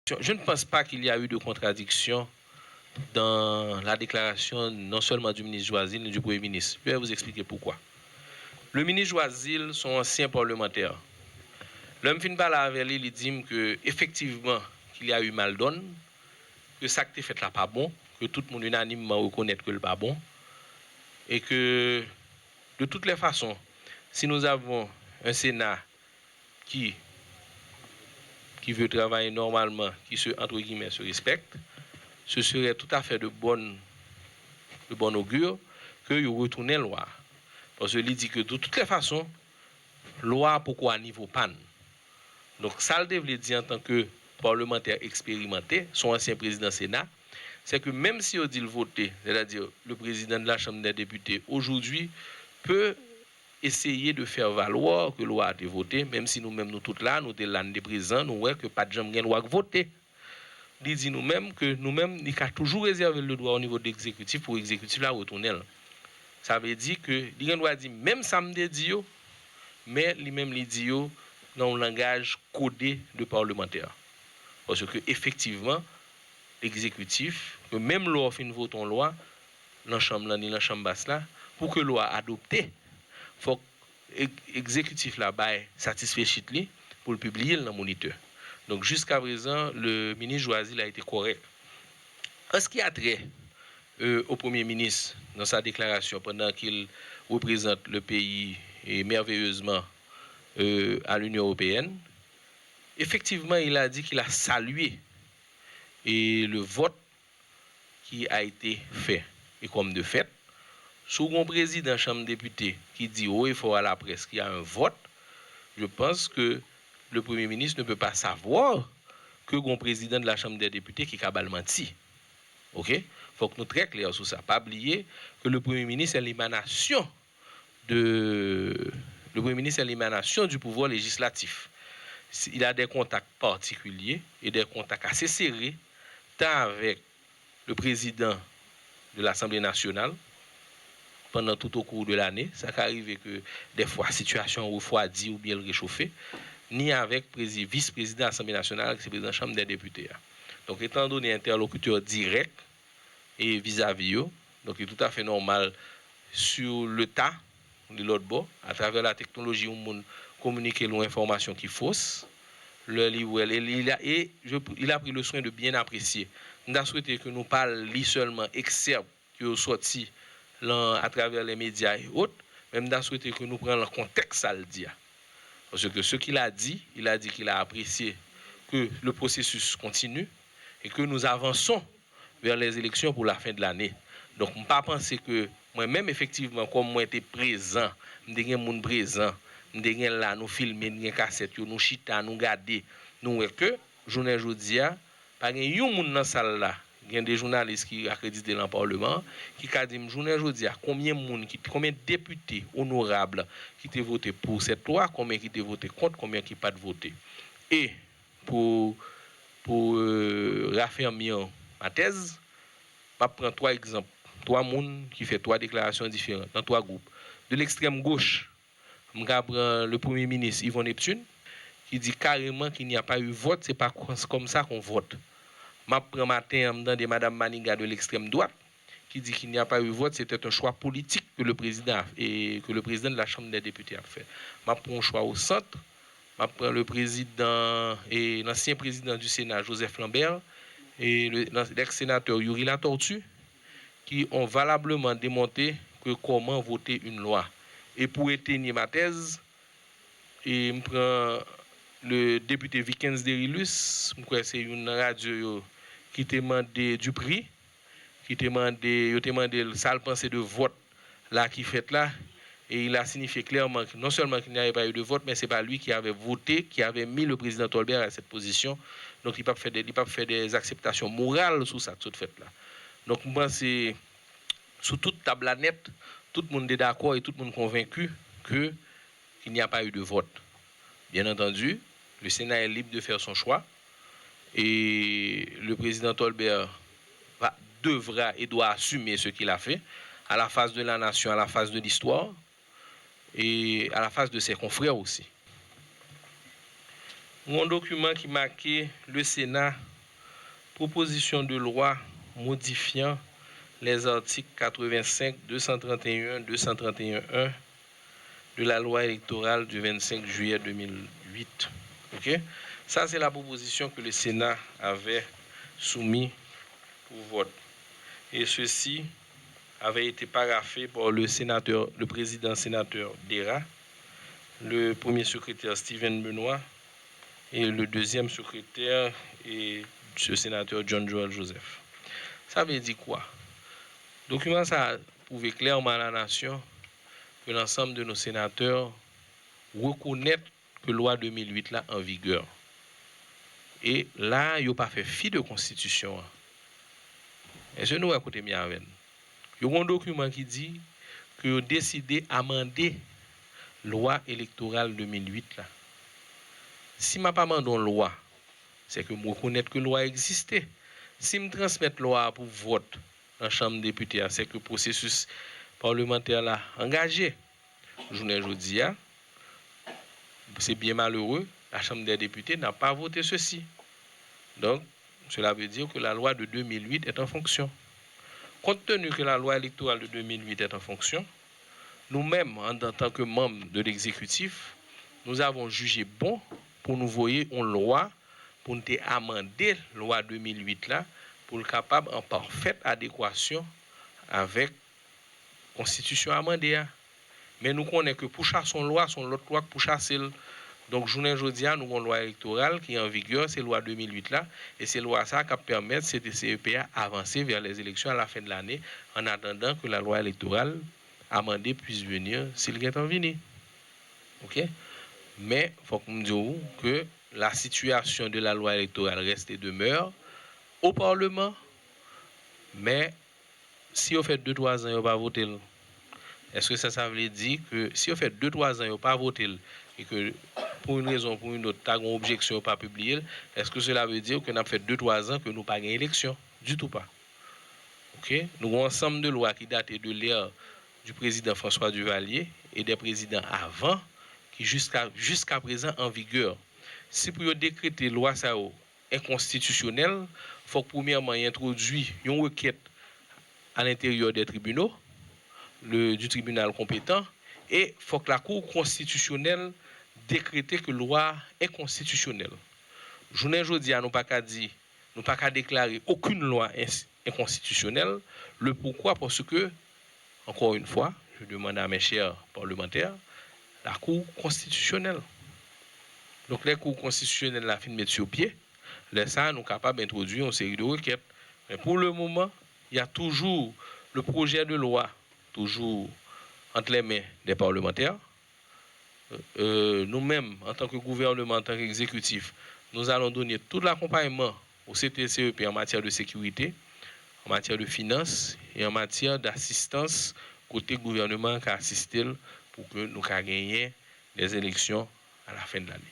Je ne pense pas qu'il y a eu de contradiction dans la déclaration non seulement du ministre Joisil, mais du Premier ministre. Je vais vous expliquer pourquoi. Le ministre Joisil, son ancien parlementaire, l'homme fin parler avec lui, il dit que effectivement qu'il y a eu mal donne, que ça qui fait là pas bon, que tout le monde unanimement reconnaît que le pas bon, et que de toutes les façons, si nous avons un Sénat qui veut travailler normalement, qui entre guillemets se respecte, ce serait tout à fait de bon augure que vous retournez loi. Parce que il dit que de toutes les façons, loi pourquoi à niveau panne. Donc ça le veut dire en tant que parlementaire expérimenté, son ancien président Sénat, c'est que même si on dit le voter, c'est-à-dire le président de la Chambre des députés aujourd'hui peut essayer de faire valoir que la loi a été votée, même si nous-mêmes, nous tous là, nous sommes là des présents, nous voyons que pas de gens qui ont voter. Il dit nous-mêmes que nous-mêmes, il a toujours réservé le droit au niveau de l'exécutif pour l'exécutif là retourner. Ça veut dire que il doit dire même ça me dit mais lui-même il dit dans un langage codé de parlementaire. Parce que effectivement, l'exécutif, que même loi fin vote en loi, dans la chambre là ni dans la chambre basse là, pour que la loi adoptée, faut exécutif là bail satisfait chitli pour le publier dans le moniteur. Donc jusqu'à présent, le ministre Joisil a été correct. Est-ce qu'il a trait au Premier ministre dans sa déclaration pendant qu'il représente le pays merveilleusement à l'Union européenne? Effectivement, il a dit qu'il a salué le vote qui a été fait. Et comme de fait, sous un président de la Chambre des députés qui dit haut et fort à la presse qu'il y a un vote, je pense que le Premier ministre ne peut pas savoir que le président de la Chambre des députés qui a menti. OK? Il faut que nous soyons très clairs sur ça. Pas oublier que le Premier ministre est l'émanation du pouvoir législatif. Il a des contacts particuliers et des contacts assez serrés, tant avec le président de l'Assemblée nationale, pendant tout au cours de l'année, ça peut arriver que des fois, situation refroidie ou bien réchauffée, ni avec le vice-président de l'Assemblée nationale, qui est le président de la Chambre des députés. Donc, étant donné interlocuteur direct et vis-à-vis, donc il est tout à fait normal sur le tas de l'autre bord, à travers la technologie, où on communique l'information qui est fausse. Il a pris le soin de bien apprécier. Nous avons souhaité que nous parlions seulement excerpts qui sont sortis à travers les médias et autres, même nous avons souhaité que nous prenions le contexte à le dire. Parce que ce qu'il a dit qu'il a apprécié que le processus continue et que nous avançons vers les élections pour la fin de l'année. Donc, je ne pas penser que moi-même, effectivement, comme moi j'étais présent, je suis un présent, je suis là, nous filmer, nous cassette, nous chita, nous garder, nous voyons que, journée aujourd'hui, pas un monde dans la salle là. Il y a des journalistes qui accréditent dans le Parlement qui ont dit journée aujourd'hui combien de députés honorables qui ont voté pour cette loi, combien qui ont voté contre, combien qui n'ont pas voté. Et pour raffermir ma thèse, je prends 3 exemples. 3 personnes qui font 3 déclarations différentes dans 3 groupes. De l'extrême gauche, je prends le Premier ministre Yvon Neptune qui dit carrément qu'il n'y a pas eu vote, c'est pas comme ça qu'on vote. Je prends matin de Mme Maniga de l'extrême droite qui dit qu'il n'y a pas eu vote, c'était un choix politique que le président de la Chambre des députés a fait. Je prends un choix au centre, je prends le président et l'ancien président du Sénat Joseph Lambert et l'ex-sénateur Yuri Latortue qui ont valablement démontré que comment voter une loi. Et pour éteindre ma thèse, je prends le député Vikens Derilus, c'est une radio qui demandé du prix, qui demandé ça le pensée de vote là qui fait là, et il a signifié clairement que non seulement qu'il n'y avait pas eu de vote, mais c'est pas lui qui avait voté, qui avait mis le président Tolbert à cette position. Donc il n'a pas fait des acceptations morales sur ça toute fait là. Donc je pense que sous toute table nette, tout le monde est d'accord et tout le monde est convaincu qu'il n'y a pas eu de vote. Bien entendu, le Sénat est libre de faire son choix et le président Tolbert devra et doit assumer ce qu'il a fait à la face de la nation, à la face de l'histoire et à la face de ses confrères aussi. Mon document qui marquait le Sénat proposition de loi modifiant les articles 85, 231, 231.1 de la loi électorale du 25 juillet 2008. Okay? Ça, c'est la proposition que le Sénat avait soumise pour vote. Et ceci avait été paraphé par le président sénateur Dera, le premier secrétaire Steven Benoît et le deuxième secrétaire et le sénateur John Joel Joseph. Ça veut dire quoi? Le document ça prouve clairement à la nation que l'ensemble de nos sénateurs reconnaissent que la loi 2008 là en vigueur. Et là, ils n'ont pas fait fi de constitution. Et je nous écoutez bien avec. Il y a un document qui dit que vous décidé d'amender la loi électorale 2008 là. Si je ne pas demandé une loi, c'est que je reconnais que la loi existait. Si je transmets la loi pour vote dans la Chambre des députés, c'est que le processus parlementaire là engagé. Journée aujourd'hui, c'est bien malheureux, la Chambre des députés n'a pas voté ceci. Donc, cela veut dire que la loi de 2008 est en fonction. Compte tenu que la loi électorale de 2008 est en fonction, nous-mêmes, en tant que membres de l'exécutif, nous avons jugé bon pour nous voyer une loi, pour nous amender la loi 2008 là, pour le capable en parfaite adéquation avec la Constitution amendée. Mais nous connaissons que pour chasser une loi, son l'autre loi pour chasser. Donc, journée aujourd'hui, nous avons une loi électorale qui est en vigueur, c'est la loi 2008 là, et c'est la loi ça qui permet CTCEPA avancer vers les élections à la fin de l'année, en attendant que la loi électorale amendée puisse venir s'il est en venir. OK? Mais il faut que nous disions que la situation de la loi électorale reste et demeure au Parlement, mais si on fait 2-3 ans, on ne va pas voter. Est-ce que ça veut dire que si on fait 2-3 ans, on ne va pas voter et que pour une raison ou pour une autre, tu as une objection pas publiée, est-ce que cela veut dire que nous avons fait 2-3 ans que nous n'avons pas gagné l'élection? Du tout pas. Okay? Nous avons un ensemble de lois qui datent de l'ère du président François Duvalier et des présidents avant qui jusqu'à présent en vigueur. Si pour décréter la loi ça inconstitutionnelle, il faut que premièrement introduire une requête à l'intérieur des tribunaux, du tribunal compétent, et il faut que la Cour constitutionnelle décrète que la loi est constitutionnelle. Journée aujourd'hui, nous pas qu'à dire, nous pas qu'à déclarer aucune loi inconstitutionnelle. Le pourquoi? Parce que, encore une fois, je demande à mes chers parlementaires, la Cour constitutionnelle. Donc, les cours constitutionnelles, la fin de mettre sur pied, là, ça, nous sommes capables d'introduire une série de requêtes. Mais pour le moment, il y a toujours le projet de loi, toujours entre les mains des parlementaires. Nous-mêmes, en tant que gouvernement, en tant qu'exécutif, nous allons donner tout l'accompagnement au CTCEP en matière de sécurité, en matière de finances et en matière d'assistance côté gouvernement qui assiste pour que nous puissions gagner les élections à la fin de l'année.